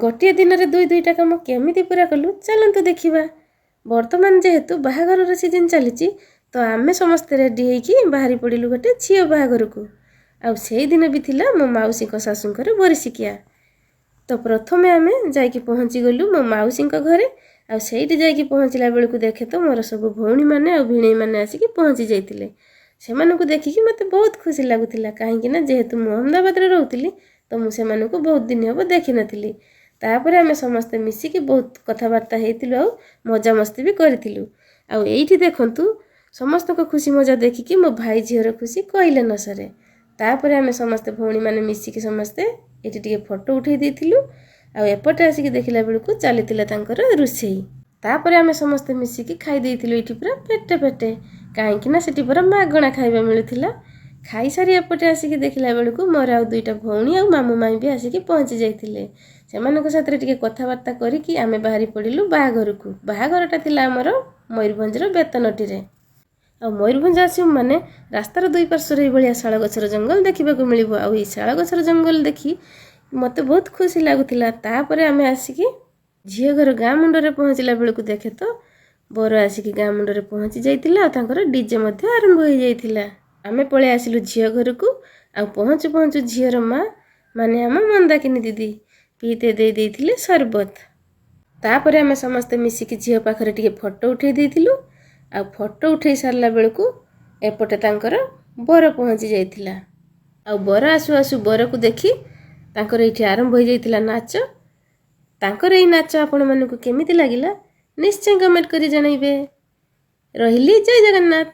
गोटे दिन में दुई दुईटा कम केमिति पूरा कलु चलतु देखा। बर्तमान जेहेतु बाहाघर सीजन चली तो आमे समस्ते रेडी होइकी बाहरी पड़िलु गोटे झील बाहाघर को। आउ से दिन भी थिला मो माउसी को सासुंकर बरिशिकिया। तो प्रथमे आमे जाइकी पहुँची गलु मो माउसी घरे। आ सेठी जाइकी पहुँचला बेलू देखे तो मोर सब भौणी मैंने और भिणई मैंने आसिकी पहुँची जाइतिले। सेमानकु देखिकी मते बहुत खुशी लागुतिला काहेकि ना जेहेतु मु अहमदाबाद रे रहउतिली तो मु सेमानकु बहुत दिन हबो देखि नथिली। तापर आमे समस्ते मिसिकी बहुत कथाबार्ता हेतिलु आ मजा मस्ती भी करितिलु। आ एइठी देखंतु समस्त को खुशी मजा देखिकी मो भाई झीर खुशी कहले न सरे। तापर आमे समस्ते भौणी माने मिसिकी समस्ते एठी टिके फोटो उठेई देइतिलु। आ एपटे आसिकी देखिला बेलू चलीतिला तांकर रुसेई। तापर आमे समस्ते मिसिकी खाई देइतिलु एठी पूरा पेटे पेटे काहेकि ना सेठी पूरा मागणा खाइबा मिलुथिला। खाई सारी एपटे आसिकी देखिला बेलू मोर आ दुईटा भौणी आ मामू माई भी आसिकी पहुँची जाइतिले। सेमानक साथरे टिके कथाबार्ता करिकी आमे बाहरी पड़िलु बाहाघर को। बाहाघरटा थिला हमर मयूरभंजर बेतनटी रे। आ मयूरभंज आसिम माने रास्तार दुई पार्श्वर ए भलिया शाल गछर जंगल देखिबाकू मिलिबो। आ ए शाल गछर जंगल देखि मते बहुत खुशी लागुथिला। तापरे आमे आसिकी झियो घर गाँ मुंडरे पहुँचला बेलू देखे तो बर आसिकी गाँ मुंडरे पहुँची जाइतिला। तांकर डीजे मध्ये आरंभ हो जाइतिला। आमे पळे आसिलु झियो घर को। आ पहुँचु पहुँचु झियोर माँ माने आम मंदाकिनी दीदी पीते दे देइथिले शरबत। तापरे आमे समस्ते मिसिकी झियो पाखरे टिके फोटो उठेई देइथिलु। आ फोटो उठेई सारला बेलू एपटे तांकर बर पहुँची जाइतिला। आ बर आसु आसु बर को देखी तांकर एठी आरंभ हो जाइतिला नाच। तांकर एई नाच आपण मानकु केमिति लागिला निश्चय कमेंट करी जणाइबे। रहिली जय जगन्नाथ।